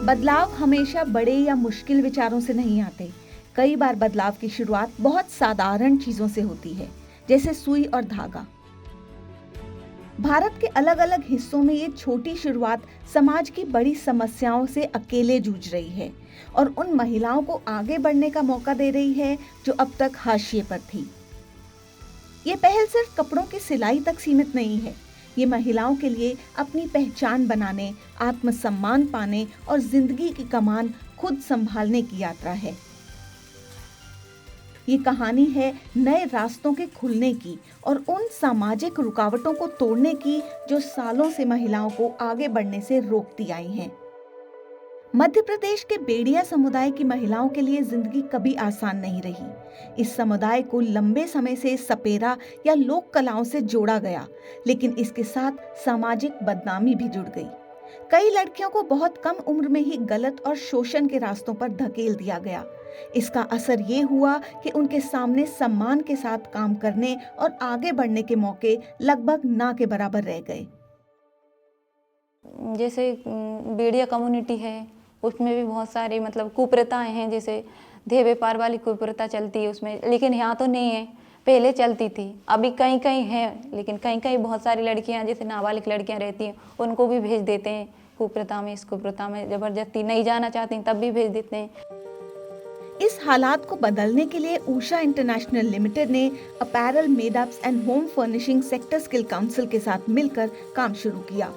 बदलाव हमेशा बड़े या मुश्किल विचारों से नहीं आते। कई बार बदलाव की शुरुआत बहुत साधारण चीजों से होती है, जैसे सुई और धागा। भारत के अलग अलग हिस्सों में ये छोटी शुरुआत समाज की बड़ी समस्याओं से अकेले जूझ रही है और उन महिलाओं को आगे बढ़ने का मौका दे रही है जो अब तक हाशिए पर थी। ये पहल सिर्फ कपड़ों की सिलाई तक सीमित नहीं है। ये महिलाओं के लिए अपनी पहचान बनाने, आत्मसम्मान पाने और जिंदगी की कमान खुद संभालने की यात्रा है। ये कहानी है नए रास्तों के खुलने की और उन सामाजिक रुकावटों को तोड़ने की जो सालों से महिलाओं को आगे बढ़ने से रोकती आई हैं। मध्य प्रदेश के बेड़िया समुदाय की महिलाओं के लिए जिंदगी कभी आसान नहीं रही। इस समुदाय को लंबे समय से सपेरा या लोक कलाओं से जोड़ा गया, लेकिन इसके साथ सामाजिक बदनामी भी जुड़ गई। कई लड़कियों को बहुत कम उम्र में ही गलत और शोषण के रास्तों पर धकेल दिया गया। इसका असर ये हुआ कि उनके सामने सम्मान के साथ काम करने और आगे बढ़ने के मौके लगभग ना के बराबर रह गए। जैसे बेड़िया कम्युनिटी है, उसमें भी बहुत सारी कुप्रथाएं हैं। जैसे देह व्यापार वाली कुप्रथा चलती है उसमें, लेकिन यहाँ तो नहीं है। पहले चलती थी, अभी कहीं कहीं है, लेकिन कहीं कहीं बहुत सारी लड़कियाँ जैसे नाबालिग लड़कियाँ रहती हैं, उनको भी भेज देते हैं कुप्रथा में। इस कुप्रथा में जबरदस्ती नहीं जाना चाहती तब भी भेज देते हैं। इस हालात को बदलने के लिए उषा इंटरनेशनल लिमिटेड ने apparel, made-ups and home furnishing sector skill council के साथ मिलकर काम शुरू किया।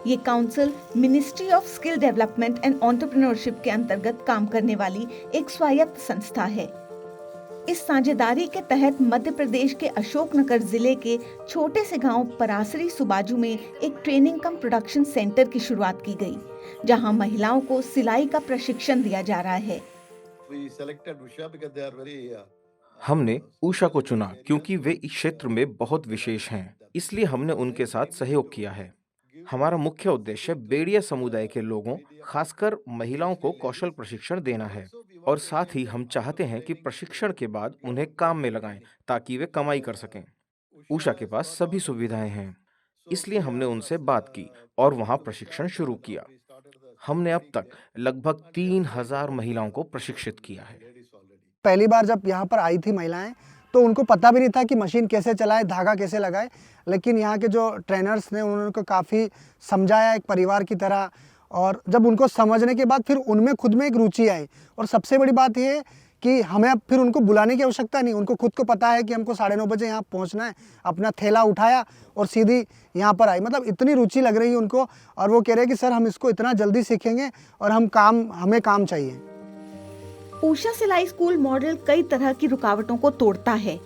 ये council ministry of skill development and entrepreneurship के अंतर्गत काम करने वाली एक स्वायत्त संस्था है। इस साझेदारी के तहत मध्य प्रदेश के अशोकनगर जिले के छोटे से गांव परासरी सुबाजू में एक ट्रेनिंग कम प्रोडक्शन सेंटर की शुरुआत की गई, जहां महिलाओं को सिलाई का प्रशिक्षण दिया जा रहा है। हमने उषा को चुना क्योंकि वे इस क्षेत्र में बहुत विशेष हैं, इसलिए हमने उनके साथ सहयोग किया है। हमारा मुख्य उद्देश्य बेड़िया समुदाय के लोगों, खासकर महिलाओं को कौशल प्रशिक्षण देना है और साथ ही हम चाहते हैं कि प्रशिक्षण के बाद उन्हें काम में लगाएं ताकि वे कमाई कर सकें। उषा के पास सभी सुविधाएं हैं, इसलिए हमने उनसे बात की और वहां प्रशिक्षण शुरू किया। हमने अब तक लगभग 3000 महिलाओं को प्रशिक्षित किया है। पहली बार जब यहाँ पर आई थी महिलाएं, तो उनको पता भी नहीं था कि मशीन कैसे चलाए, धागा कैसे लगाए, लेकिन यहाँ के जो ट्रेनर्स ने उन्होंने उनको काफ़ी समझाया एक परिवार की तरह। और जब उनको समझने के बाद फिर उनमें खुद में एक रुचि आई। और सबसे बड़ी बात ये कि हमें अब फिर उनको बुलाने की आवश्यकता नहीं, उनको खुद को पता है कि हमको 9:30 बजे यहाँ पहुँचना है। अपना थैला उठाया और सीधी यहाँ पर आई। इतनी रुचि लग रही है उनको, और वो कह रहे हैं कि सर हम इसको इतना जल्दी सीखेंगे और हमें काम चाहिए। उषा सिलाई स्कूल मॉडल कई तरह की रुकावटों को तोड़ता है,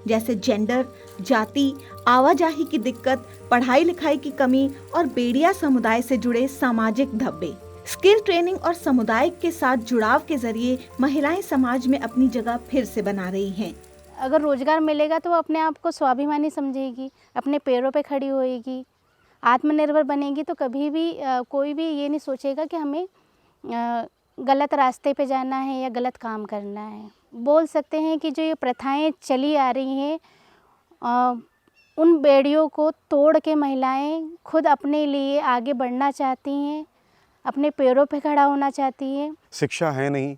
जैसे जेंडर, जाति, आवाजाही की दिक्कत, पढ़ाई लिखाई की कमी और बेड़िया समुदाय से जुड़े सामाजिक धब्बे। स्किल ट्रेनिंग और समुदाय के साथ जुड़ाव के जरिए महिलाएं समाज में अपनी जगह फिर से बना रही हैं। अगर रोजगार मिलेगा तो वो अपने आप को स्वाभिमानी समझेगी, अपने पैरों पे खड़ी होएगी, आत्मनिर्भर बनेगी। तो कभी भी कोई भी ये नहीं सोचेगा कि हमें गलत रास्ते पे जाना है या गलत काम करना है। बोल सकते हैं कि जो ये प्रथाएं चली आ रही हैं, उन बेड़ियों को तोड़ के महिलाएं खुद अपने लिए आगे बढ़ना चाहती हैं, अपने पैरों पे खड़ा होना चाहती हैं। शिक्षा है नहीं,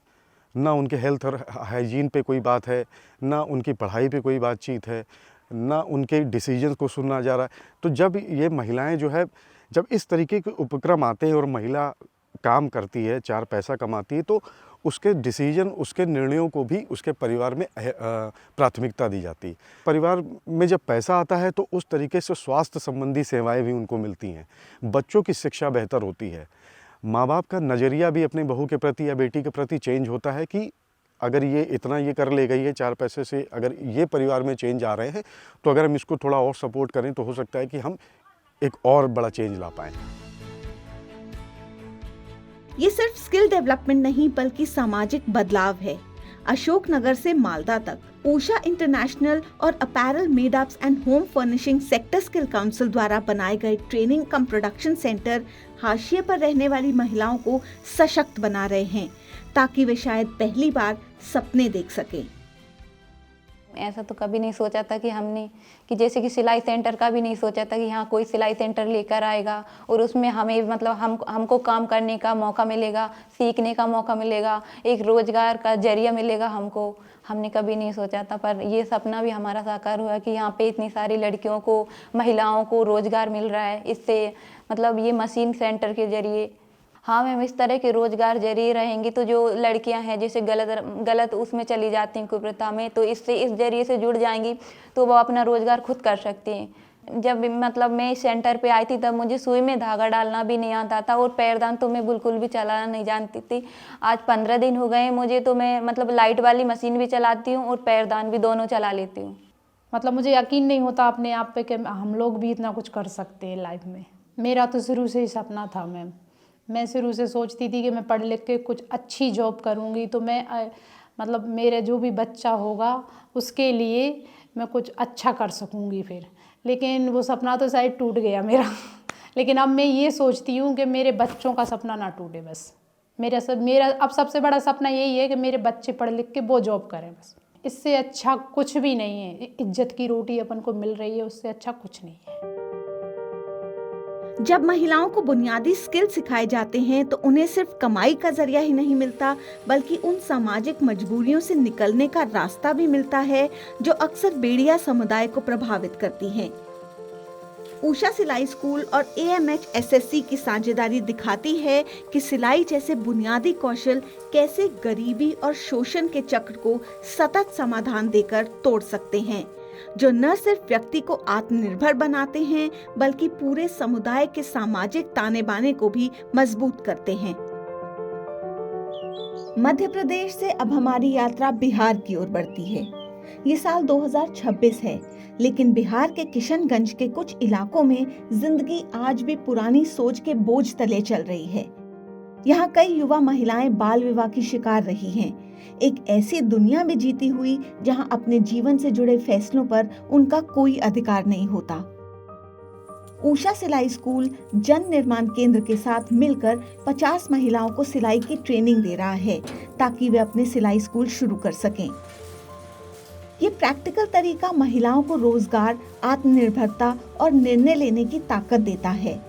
ना उनके हेल्थ और हाइजीन पे कोई बात है, ना उनकी पढ़ाई पे कोई बातचीत है, ना उनके डिसीजंस को सुना जा रहा है। तो जब ये महिलाएं जब इस तरीके के उपक्रम आते हैं और महिला काम करती है, 4 पैसा कमाती है, तो उसके डिसीजन, उसके निर्णयों को भी उसके परिवार में प्राथमिकता दी जाती है। परिवार में जब पैसा आता है तो उस तरीके से स्वास्थ्य संबंधी सेवाएं भी उनको मिलती हैं, बच्चों की शिक्षा बेहतर होती है, माँ बाप का नज़रिया भी अपनी बहू के प्रति या बेटी के प्रति चेंज होता है कि अगर ये इतना ये कर ले गई है 4 पैसे से, अगर ये परिवार में चेंज आ रहे हैं, तो अगर हम इसको थोड़ा और सपोर्ट करें तो हो सकता है कि हम एक और बड़ा चेंज ला पाएँ। ये सिर्फ स्किल डेवलपमेंट नहीं बल्कि सामाजिक बदलाव है। अशोकनगर से मालदा तक उषा इंटरनेशनल और apparel, made-ups and home furnishing sector skill council द्वारा बनाए गए ट्रेनिंग कम प्रोडक्शन सेंटर हाशिए पर रहने वाली महिलाओं को सशक्त बना रहे हैं, ताकि वे शायद पहली बार सपने देख सकें। ऐसा तो कभी नहीं सोचा था कि हमने कि जैसे कि सिलाई सेंटर का भी नहीं सोचा था कि यहाँ कोई सिलाई सेंटर लेकर आएगा और उसमें हमें मतलब हमको काम करने का मौका मिलेगा, सीखने का मौका मिलेगा, एक रोज़गार का जरिया मिलेगा हमको। हमने कभी नहीं सोचा था, पर ये सपना भी हमारा साकार हुआ कि यहाँ पे इतनी सारी लड़कियों को, महिलाओं को रोज़गार मिल रहा है इससे, मतलब ये मशीन सेंटर के जरिए। हाँ मैम, इस तरह के रोज़गार जरिए रहेंगी तो जो लड़कियां हैं जैसे गलत उसमें चली जाती हैं कुप्रथा में, तो इससे इस जरिए से जुड़ जाएंगी तो वो अपना रोज़गार खुद कर सकती हैं। जब मतलब मैं इस सेंटर पे आई थी तब मुझे सुई में धागा डालना भी नहीं आता था और पैरदान तो मैं बिल्कुल भी चलाना नहीं जानती थी। आज 15 दिन हो गए मुझे, तो मैं मतलब लाइट वाली मशीन भी चलाती हूँ और पैरदान भी दोनों चला लेती हूँ। मतलब मुझे यकीन नहीं होता अपने आप पे कि हम लोग भी इतना कुछ कर सकते हैं लाइफ में। मेरा तो शुरू से ही सपना था मैम। मैं शुरू से सोचती थी कि मैं पढ़ लिख के कुछ अच्छी जॉब करूँगी तो मैं मतलब मेरे जो भी बच्चा होगा उसके लिए मैं कुछ अच्छा कर सकूँगी फिर। लेकिन वो सपना तो शायद टूट गया मेरा। लेकिन अब मैं ये सोचती हूँ कि मेरे बच्चों का सपना ना टूटे बस। मेरा अब सबसे बड़ा सपना यही है कि मेरे बच्चे पढ़ लिख के वो जॉब करें बस। इससे अच्छा कुछ भी नहीं है। इज्जत की रोटी अपन को मिल रही है, उससे अच्छा कुछ नहीं है। जब महिलाओं को बुनियादी स्किल सिखाए जाते हैं तो उन्हें सिर्फ कमाई का जरिया ही नहीं मिलता, बल्कि उन सामाजिक मजबूरियों से निकलने का रास्ता भी मिलता है जो अक्सर बेड़िया समुदाय को प्रभावित करती हैं। उषा सिलाई स्कूल और AMH SSC की साझेदारी दिखाती है कि सिलाई जैसे बुनियादी कौशल कैसे गरीबी और शोषण के चक्र को सतत समाधान देकर तोड़ सकते हैं, जो न सिर्फ व्यक्ति को आत्मनिर्भर बनाते हैं बल्कि पूरे समुदाय के सामाजिक ताने बाने को भी मजबूत करते हैं। मध्य प्रदेश से अब हमारी यात्रा बिहार की ओर बढ़ती है। ये साल 2026 है, लेकिन बिहार के किशनगंज के कुछ इलाकों में जिंदगी आज भी पुरानी सोच के बोझ तले चल रही है। यहाँ कई युवा महिलाएं बाल विवाह की शिकार रही हैं, एक ऐसी दुनिया में जीती हुई जहाँ अपने जीवन से जुड़े फैसलों पर उनका कोई अधिकार नहीं होता। उषा सिलाई स्कूल जन निर्माण केंद्र के साथ मिलकर 50 महिलाओं को सिलाई की ट्रेनिंग दे रहा है ताकि वे अपने सिलाई स्कूल शुरू कर सकें। ये प्रैक्टिकल तरीका महिलाओं को रोजगार, आत्मनिर्भरता और निर्णय लेने की ताकत देता है।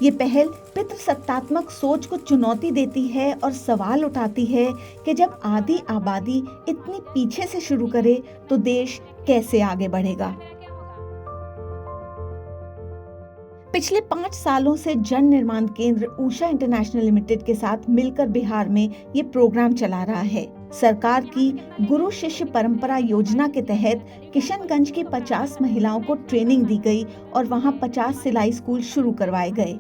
ये पहल पितृसत्तात्मक सोच को चुनौती देती है और सवाल उठाती है कि जब आधी आबादी इतनी पीछे से शुरू करे तो देश कैसे आगे बढ़ेगा। पिछले 5 सालों से जन निर्माण केंद्र उषा इंटरनेशनल लिमिटेड के साथ मिलकर बिहार में ये प्रोग्राम चला रहा है। सरकार की गुरु शिष्य परंपरा योजना के तहत किशनगंज की 50 महिलाओं को ट्रेनिंग दी गई और वहां 50 सिलाई स्कूल शुरू करवाए गए।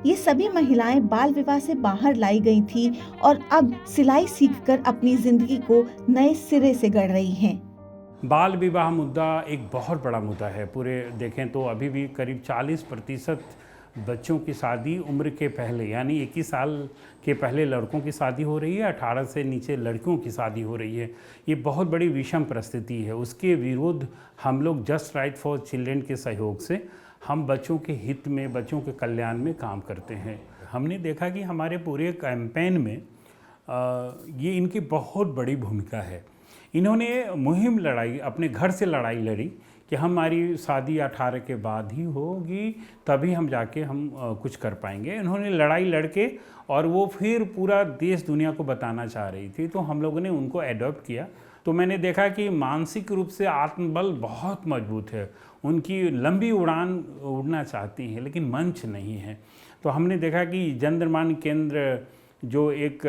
ये सभी महिलाएं बाल विवाह से बाहर लाई गई थी और अब सिलाई सीखकर अपनी जिंदगी को नए सिरे से गढ़ रही हैं। बाल विवाह मुद्दा एक बहुत बड़ा मुद्दा है। पूरे देखें तो अभी भी करीब 40% बच्चों की शादी उम्र के पहले, यानी 21 साल के पहले लड़कों की शादी हो रही है, 18 से नीचे लड़कियों की शादी हो रही है। ये बहुत बड़ी विषम परिस्थिति है। उसके विरुद्ध हम लोग जस्ट राइट फॉर चिल्ड्रेन के सहयोग से हम बच्चों के हित में, बच्चों के कल्याण में काम करते हैं। हमने देखा कि हमारे पूरे कैंपेन में ये इनकी बहुत बड़ी भूमिका है। इन्होंने मुहिम लड़ाई, अपने घर से लड़ाई लड़ी कि हमारी शादी 18 के बाद ही होगी, तभी हम जाके हम कुछ कर पाएंगे। इन्होंने लड़ाई लड़के और वो फिर पूरा देश दुनिया को बताना चाह रही थी, तो हम लोगों ने उनको एडॉप्ट किया। तो मैंने देखा कि मानसिक रूप से आत्मबल बहुत मजबूत है, उनकी लंबी उड़ान उड़ना चाहती हैं लेकिन मंच नहीं है। तो हमने देखा कि जन निर्माण केंद्र जो एक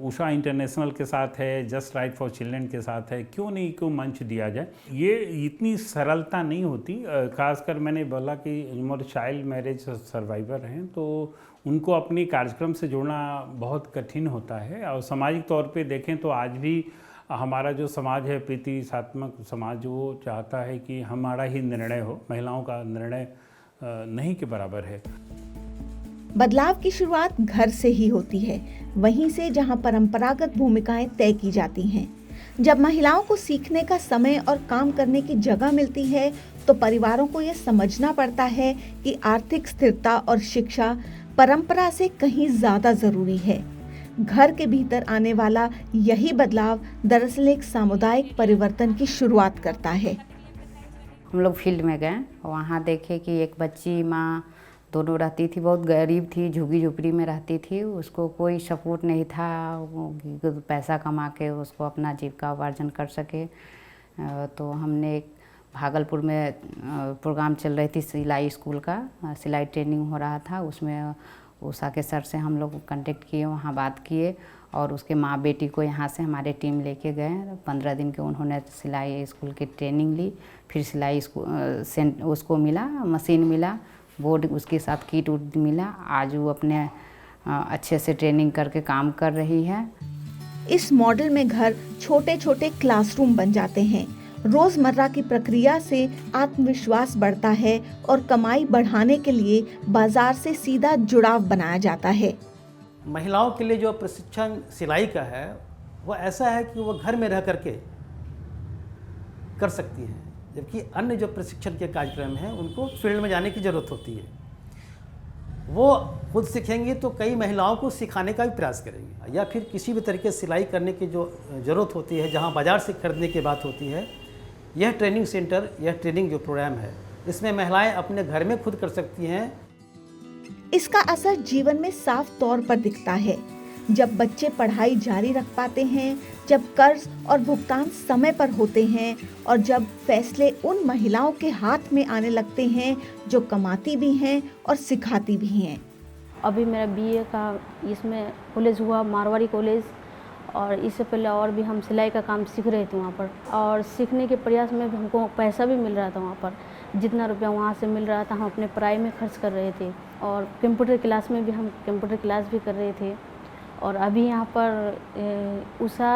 उषा इंटरनेशनल के साथ है, जस्ट राइट फॉर चिल्ड्रेन के साथ है, क्यों नहीं क्यों मंच दिया जाए। ये इतनी सरलता नहीं होती। खासकर मैंने बोला कि मोर चाइल्ड मैरिज सर्वाइवर हैं, तो उनको अपनी कार्यक्रम से जोड़ना बहुत कठिन होता है। और सामाजिक तौर पे देखें तो आज भी हमारा जो समाज है, प्रीतिशात्मक समाज, वो चाहता है कि हमारा ही निर्णय हो, महिलाओं का निर्णय नहीं के बराबर है। बदलाव की शुरुआत घर से ही होती है, वहीं से जहां परंपरागत भूमिकाएं तय की जाती हैं। जब महिलाओं को सीखने का समय और काम करने की जगह मिलती है तो परिवारों को यह समझना पड़ता है कि आर्थिक स्थिरता और शिक्षा परंपरा से कहीं ज्यादा जरूरी है। घर के भीतर आने वाला यही बदलाव दरअसल एक सामुदायिक परिवर्तन की शुरुआत करता है। हम लोग फील्ड में गए, वहाँ देखे कि एक बच्ची माँ दोनों रहती थी, बहुत गरीब थी, झुग्गी झोपड़ी में रहती थी, उसको कोई सपोर्ट नहीं था कि पैसा कमा के उसको अपना जीविका उपार्जन कर सके। तो हमने एक भागलपुर में प्रोग्राम चल रही थी सिलाई स्कूल का, सिलाई ट्रेनिंग हो रहा था, उसमें उषा के सर से हम लोग कांटेक्ट किए, वहाँ बात किए और उसके माँ बेटी को यहाँ से हमारे टीम लेके गए। 15 दिन के उन्होंने सिलाई स्कूल की ट्रेनिंग ली, फिर सिलाई स्कूल उसको मिला, मशीन मिला, बोर्ड उसके साथ किट उट मिला। आज वो अपने अच्छे से ट्रेनिंग करके काम कर रही है। इस मॉडल में घर छोटे छोटे क्लासरूम बन जाते हैं। रोजमर्रा की प्रक्रिया से आत्मविश्वास बढ़ता है और कमाई बढ़ाने के लिए बाजार से सीधा जुड़ाव बनाया जाता है। महिलाओं के लिए जो प्रशिक्षण सिलाई का है वो ऐसा है कि वो घर में रह करके कर सकती हैं, जबकि अन्य जो प्रशिक्षण के कार्यक्रम हैं उनको फील्ड में जाने की ज़रूरत होती है। वो खुद सीखेंगी तो कई महिलाओं को सिखाने का भी प्रयास करेंगी, या फिर किसी भी तरीके से सिलाई करने की जो ज़रूरत होती है, जहाँ बाज़ार से खरीदने की बात होती है, यह ट्रेनिंग सेंटर, यह ट्रेनिंग जो प्रोग्राम है, इसमें महिलाएं अपने घर में खुद कर सकती हैं। इसका असर जीवन में साफ तौर पर दिखता है। जब बच्चे पढ़ाई जारी रख पाते हैं, जब कर्ज और भुगतान समय पर होते हैं और जब फैसले उन महिलाओं के हाथ में आने लगते हैं जो कमाती भी हैं और सिखाती भी हैं। अभी मेरा बीए का इसमें कॉलेज हुआ, मारवाड़ी कॉलेज, और इससे पहले और भी हम सिलाई का काम सीख रहे थे वहाँ पर, और सीखने के प्रयास में भी हमको पैसा भी मिल रहा था वहाँ पर। जितना रुपया वहाँ से मिल रहा था हम अपने पढ़ाई में खर्च कर रहे थे, और कंप्यूटर क्लास में भी हम कंप्यूटर क्लास भी कर रहे थे। और अभी यहाँ पर उषा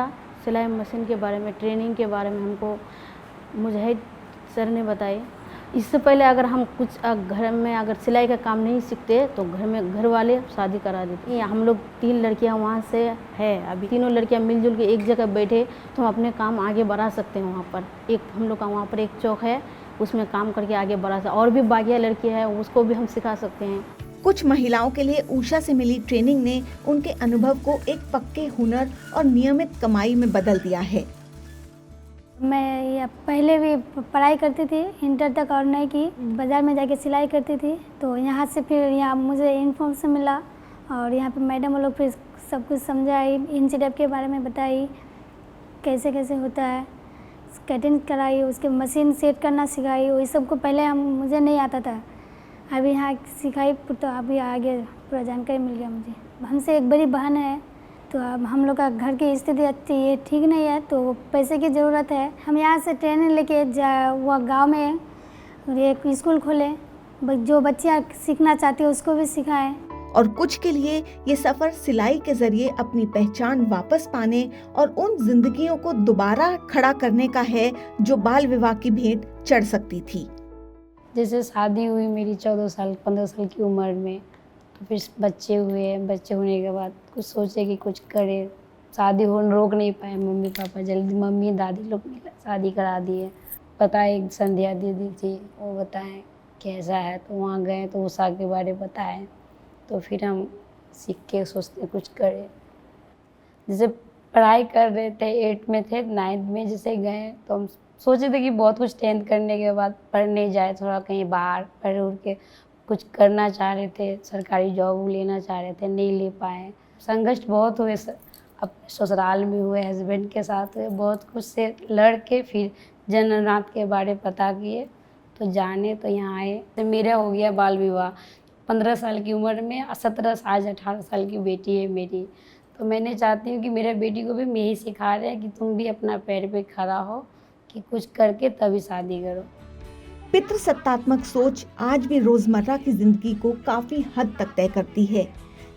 सिलाई मशीन के बारे में, ट्रेनिंग के बारे में हमको मुजाहिद सर ने बताई। इससे पहले अगर हम कुछ घर में अगर सिलाई का काम नहीं सीखते तो घर में घर वाले शादी करा देते। हम लोग 3 लड़कियां वहाँ से है, अभी तीनों लड़कियां मिलजुल के एक जगह बैठे तो हम अपने काम आगे बढ़ा सकते हैं। वहाँ पर एक हम लोग का वहाँ पर एक चौक है, उसमें काम करके आगे बढ़ा सकते, और भी बाकी लड़कियाँ हैं उसको भी हम सिखा सकते हैं। कुछ महिलाओं के लिए उषा से मिली ट्रेनिंग ने उनके अनुभव को एक पक्के हुनर और नियमित कमाई में बदल दिया है। मैं पहले भी पढ़ाई करती थी, इंटर तक, और नहीं की बाज़ार में जाके सिलाई करती थी। तो यहाँ से फिर यहाँ मुझे इन्फॉर्मेशन मिला और यहाँ पे मैडम लोग फिर सब कुछ समझाई, इंचीटेप के बारे में बताई, कैसे कैसे होता है, कटिंग कराई, उसके मशीन सेट करना सिखाई। वही सब को पहले मुझे नहीं आता था, अभी यहाँ सिखाई तो अभी आगे पूरा जानकारी मिल गया मुझे। हमसे एक बड़ी बहन है, तो अब हम लोग का घर की स्थिति अच्छी ये ठीक नहीं है, तो पैसे की ज़रूरत है। हम यहाँ से ट्रेनिंग लेके वो गांव में एक स्कूल खोले, जो बच्चियाँ सीखना चाहती है उसको भी सिखाएं। और कुछ के लिए ये सफर सिलाई के जरिए अपनी पहचान वापस पाने और उन जिंदगियों को दोबारा खड़ा करने का है जो बाल विवाह की भेंट चढ़ सकती थी। जैसे शादी हुई मेरी 14 साल 15 साल की उम्र में, तो फिर बच्चे हुए, बच्चे होने के बाद कुछ सोचे कि कुछ करे। शादी होने रोक नहीं पाए मम्मी पापा, जल्दी मम्मी दादी लोग शादी करा दिए। पता एक संध्या दीदी थी, वो बताएं कैसा है, तो वहाँ गए तो उषा के बारे में बताएं, तो फिर हम सीख के सोचते कुछ करें। जैसे पढ़ाई कर रहे थे, 8 में थे, 9th में जैसे गए तो हम सोचे थे कि बहुत कुछ 10th करने के बाद पढ़ने जाए, थोड़ा कहीं बाहर पढ़ उड़ के कुछ करना चाह रहे थे, सरकारी जॉब लेना चाह रहे थे, नहीं ले पाए। संघर्ष बहुत हुए, अपने ससुराल में हुए, हस्बैंड के साथ हुए, बहुत कुछ से लड़ के फिर जननाथ के बारे पता किए तो जाने, तो यहाँ आए। तो मेरा हो गया बाल विवाह 15 साल की उम्र में, 17 आज 18 साल की बेटी है मेरी। तो मैंने चाहती हूँ कि मेरे बेटी को भी मैं ही सिखा रहे हैं कि तुम भी अपना पैर पे खड़ा हो, कि कुछ करके तभी शादी करो। पितृसत्तात्मक सोच आज भी रोजमर्रा की जिंदगी को काफी हद तक तय करती है,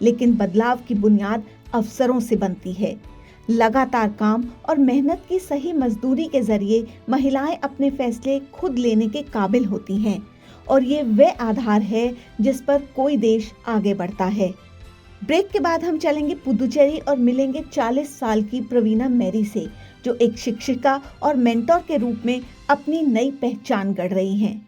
लेकिन बदलाव की बुनियाद अवसरों से बनती है। लगातार काम और मेहनत की सही मजदूरी के जरिए महिलाएं अपने फैसले खुद लेने के काबिल होती हैं, और ये वह आधार है जिस पर कोई देश आगे बढ़ता है। ब्रेक के बाद हम चलेंगे पुदुचेरी और मिलेंगे 40 साल की प्रवीणा मैरी से, जो एक शिक्षिका और मेंटोर के रूप में अपनी नई पहचान गढ़ रही हैं।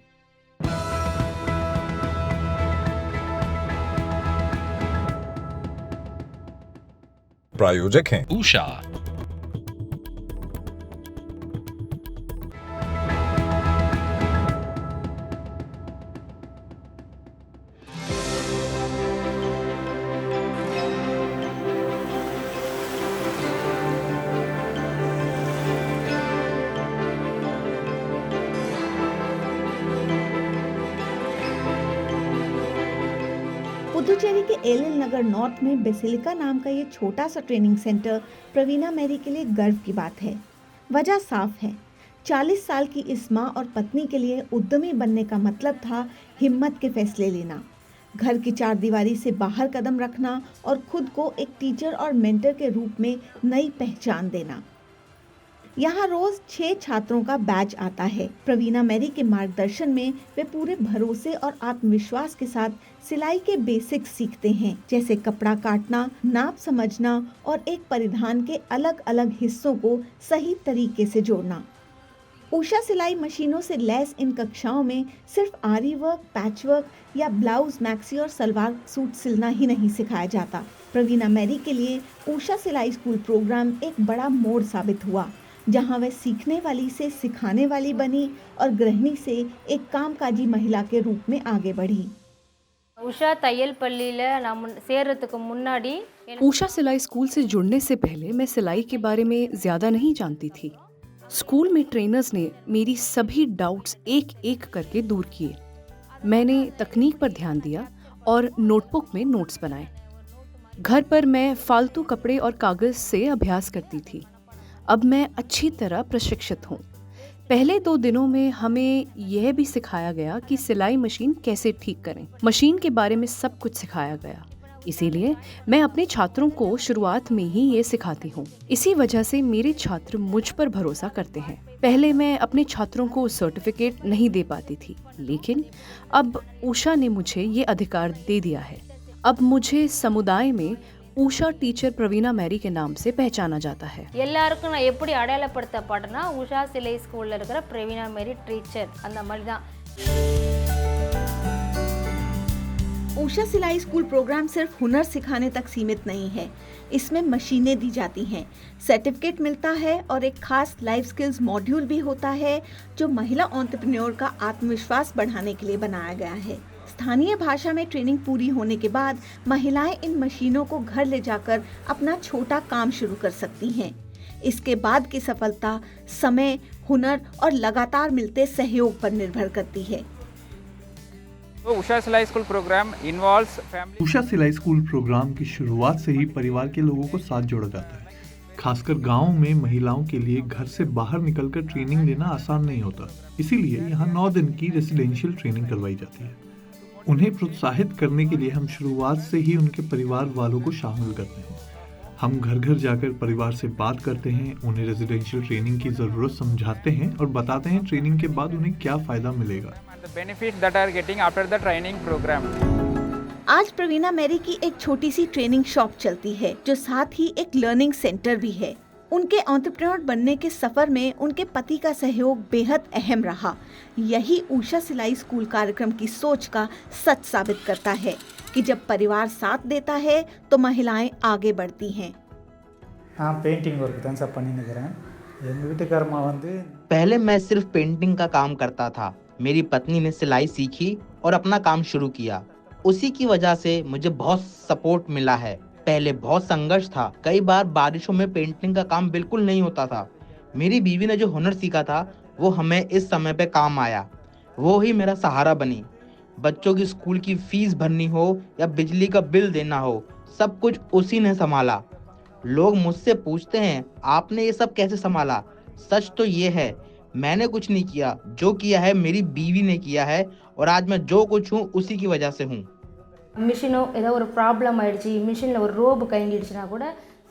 प्रायोजक हैं उषा। पुदुचेरी के एलएल नगर नॉर्थ में बेसिलिका नाम का ये छोटा सा ट्रेनिंग सेंटर प्रवीणा मैरी के लिए गर्व की बात है। वजह साफ है, 40 साल की इस माँ और पत्नी के लिए उद्यमी बनने का मतलब था हिम्मत के फैसले लेना, घर की चार दीवारी से बाहर कदम रखना और खुद को एक टीचर और मेंटर के रूप में नई पहचान देना। यहाँ रोज 6 छात्रों का बैच आता है। प्रवीणा मैरी के मार्गदर्शन में वे पूरे भरोसे और आत्मविश्वास के साथ सिलाई के बेसिक्स सीखते हैं, जैसे कपड़ा काटना, नाप समझना और एक परिधान के अलग अलग हिस्सों को सही तरीके से जोड़ना। उषा सिलाई मशीनों से लैस इन कक्षाओं में सिर्फ आरी वर्क, पैच वर्क या ब्लाउज, मैक्सी और सलवार सूट सिलना ही नहीं सिखाया जाता। प्रवीणा मैरी के लिए उषा सिलाई स्कूल प्रोग्राम एक बड़ा मोड़ साबित हुआ, जहां वह सीखने वाली से सिखाने वाली बनी और गृहिणी से एक कामकाजी महिला के रूप में आगे बढ़ी। उषा तैयल पल्लीல நான் சேர்றதுக்கு मुन्नाडी उषा सिलाई स्कूल से जुड़ने से पहले मैं सिलाई के बारे में ज्यादा नहीं जानती थी। स्कूल में ट्रेनर्स ने मेरी सभी डाउट्स एक एक करके दूर किए। मैंने तकनीक पर ध्यान दिया और नोटबुक में नोट्स बनाए। घर पर मैं फालतू कपड़े और कागज से अभ्यास करती थी। अब मैं अच्छी तरह प्रशिक्षित हूँ। पहले 2 दिनों में हमें यह भी सिखाया गया कि सिलाई मशीन कैसे ठीक करें। मशीन के बारे में सब कुछ सिखाया गया, इसीलिए मैं अपने छात्रों को शुरुआत में ही ये सिखाती हूँ। इसी वजह से मेरे छात्र मुझ पर भरोसा करते हैं। पहले मैं अपने छात्रों को सर्टिफिकेट नहीं दे पाती थी, लेकिन अब उषा ने मुझे ये अधिकार दे दिया है। अब मुझे समुदाय में उषा टीचर प्रवीणा मैरी के नाम से पहचाना जाता है। எல்லாருக்கும் நான் எப்படி அடையாளப்படுத்தப்படுறேன்னா உஷா சிலை ஸ்கூல்ல இருக்கிற பிரவீணா மேரி டீச்சர் அந்த மாதிரி தான்। उषा सिलाई स्कूल प्रोग्राम सिर्फ हुनर सिखाने तक सीमित नहीं है, इसमें मशीनें दी जाती हैं, सर्टिफिकेट मिलता है और एक खास लाइफ स्किल्स मॉड्यूल भी होता है जो महिला एंटरप्रेन्योर का आत्मविश्वास बढ़ाने के लिए बनाया गया है। स्थानीय भाषा में ट्रेनिंग पूरी होने के बाद महिलाएं इन मशीनों को घर ले जाकर अपना छोटा काम शुरू कर सकती हैं। इसके बाद की सफलता समय, हुनर और लगातार मिलते सहयोग पर निर्भर करती है। उषा सिलाई school programme involves family. Usha सिलाई स्कूल प्रोग्राम की शुरुआत से ही परिवार के लोगों को साथ जोड़ा जाता है। खासकर गांव में महिलाओं के लिए घर से बाहर निकलकर ट्रेनिंग लेना आसान नहीं होता, इसीलिए यहाँ 9 दिन की रेसिडेंशियल ट्रेनिंग करवाई जाती है। उन्हें प्रोत्साहित करने के लिए हम शुरुआत से ही उनके परिवार वालों को शामिल करते हैं। हम घर घर जाकर परिवार से बात करते हैं, उन्हें रेजिडेंशियल ट्रेनिंग की ज़रूरत समझाते हैं और बताते हैं ट्रेनिंग के बाद उन्हें क्या फ़ायदा मिलेगा। आज प्रवीणा मैरी की एक छोटी सी ट्रेनिंग शॉप चलती है, जो साथ ही एक लर्निंग सेंटर भी है। उनके एंटरप्रेन्योर बनने के सफर में उनके पति का सहयोग बेहद अहम रहा। यही उषा सिलाई स्कूल कार्यक्रम की सोच का सच साबित करता है कि जब परिवार साथ देता है तो महिलाएं आगे बढ़ती हैं। पेंटिंग वर्क தான் சார் பண்ணிட்டு இருக்கேன்। எங்க வீட்டுக்காரமா வந்து पहले मैं सिर्फ पेंटिंग का काम करता था। मेरी पत्नी ने सिलाई सीखी और अपना काम शुरू किया। उसी की वजह से मुझे बहुत सपोर्ट मिला है। पहले बहुत संघर्ष था, कई बार बारिशों में पेंटिंग का काम बिल्कुल नहीं होता था। मेरी बीवी ने जो हुनर सीखा था वो हमें इस समय पे काम आया। वो ही मेरा सहारा बनी। बच्चों की स्कूल की फीस भरनी हो या बिजली का बिल देना हो, सब कुछ उसी ने संभाला। लोग मुझसे पूछते हैं आपने ये सब कैसे संभाला? सच तो ये है मैंने कुछ नहीं किया, जो किया है मेरी बीवी ने किया है और आज मैं जो कुछ हूँ उसी की वजह से हूँ। மிஷினோ ஏதோ ஒரு ப்ராப்ளம் ஆயிடுச்சு, மிஷினில் ஒரு ரோபு கயங்கிடுச்சுன்னா கூட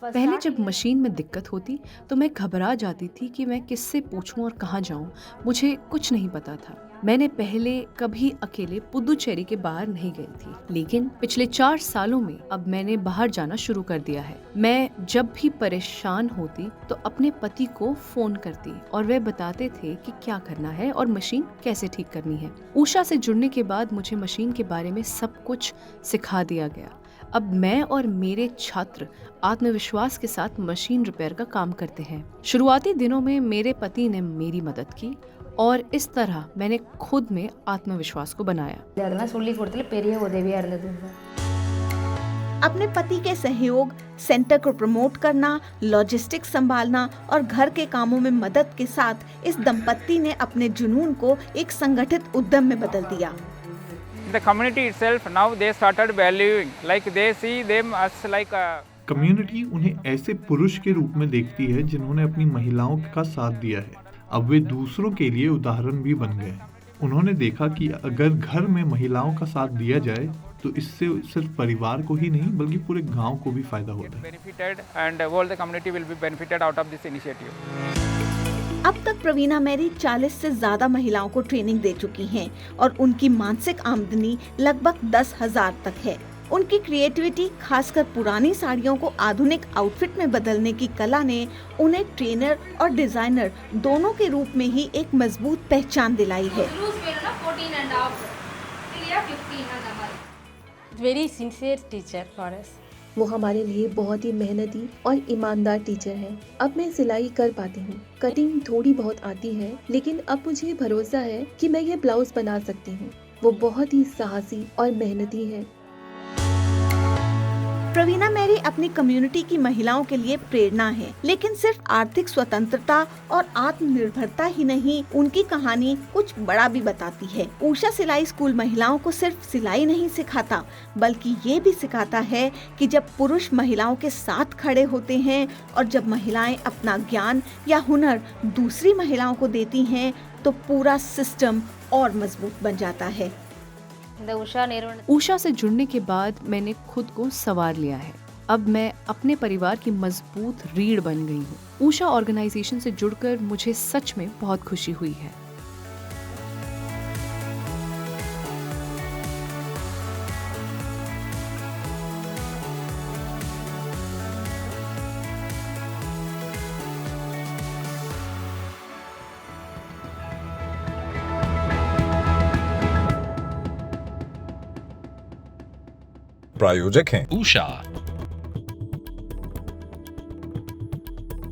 पहले जब मशीन में दिक्कत होती तो मैं घबरा जाती थी कि मैं किससे पूछूं और कहाँ जाऊं। मुझे कुछ नहीं पता था। मैंने पहले कभी अकेले पुदुचेरी के बाहर नहीं गई थी, लेकिन पिछले 4 सालों में अब मैंने बाहर जाना शुरू कर दिया है। मैं जब भी परेशान होती तो अपने पति को फोन करती और वे बताते थे कि क्या करना है और मशीन कैसे ठीक करनी है। उषा से जुड़ने के बाद मुझे मशीन के बारे में सब कुछ सिखा दिया गया। अब मैं और मेरे छात्र आत्मविश्वास के साथ मशीन रिपेयर का काम करते हैं। शुरुआती दिनों में मेरे पति ने मेरी मदद की और इस तरह मैंने खुद में आत्मविश्वास को बनाया। अपने पति के सहयोग, सेंटर को प्रमोट करना, लॉजिस्टिक्स संभालना और घर के कामों में मदद के साथ इस दंपत्ति ने अपने जुनून को एक संगठित उद्यम में बदल दिया। The community itself, now they started valuing, like they see them as like a community उन्हें ऐसे पुरुष के रूप में देखती है जिन्होंने अपनी महिलाओं का साथ दिया है। अब वे दूसरों के लिए उदाहरण भी बन गए हैं। उन्होंने देखा कि अगर घर में महिलाओं का साथ दिया जाए तो इससे सिर्फ परिवार को ही नहीं बल्कि पूरे गांव को भी फायदा होता है। benefited and all the community will be benefited out of this initiative. अब तक प्रवीणा मैरी 40 से ज्यादा महिलाओं को ट्रेनिंग दे चुकी हैं और उनकी मासिक आमदनी लगभग 10,000 तक है। उनकी क्रिएटिविटी, खासकर पुरानी साड़ियों को आधुनिक आउटफिट में बदलने की कला ने उन्हें ट्रेनर और डिजाइनर दोनों के रूप में ही एक मजबूत पहचान दिलाई है। Very sincere teacher for us. वो हमारे लिए बहुत ही मेहनती और ईमानदार टीचर हैं। अब मैं सिलाई कर पाती हूँ, कटिंग थोड़ी बहुत आती है, लेकिन अब मुझे भरोसा है कि मैं ये ब्लाउज बना सकती हूँ। वो बहुत ही साहसी और मेहनती है। प्रवीणा मैरी अपनी कम्युनिटी की महिलाओं के लिए प्रेरणा है, लेकिन सिर्फ आर्थिक स्वतंत्रता और आत्मनिर्भरता ही नहीं, उनकी कहानी कुछ बड़ा भी बताती है। उषा सिलाई स्कूल महिलाओं को सिर्फ सिलाई नहीं सिखाता, बल्कि ये भी सिखाता है कि जब पुरुष महिलाओं के साथ खड़े होते हैं और जब महिलाएं अपना ज्ञान या हुनर दूसरी महिलाओं को देती हैं, तो पूरा सिस्टम और मजबूत बन जाता है। उषा से जुड़ने के बाद मैंने खुद को संवार लिया है। अब मैं अपने परिवार की मजबूत रीढ़ बन गई हूँ। उषा ऑर्गेनाइजेशन से जुड़कर मुझे सच में बहुत खुशी हुई है। प्रायोजक हैं उषा,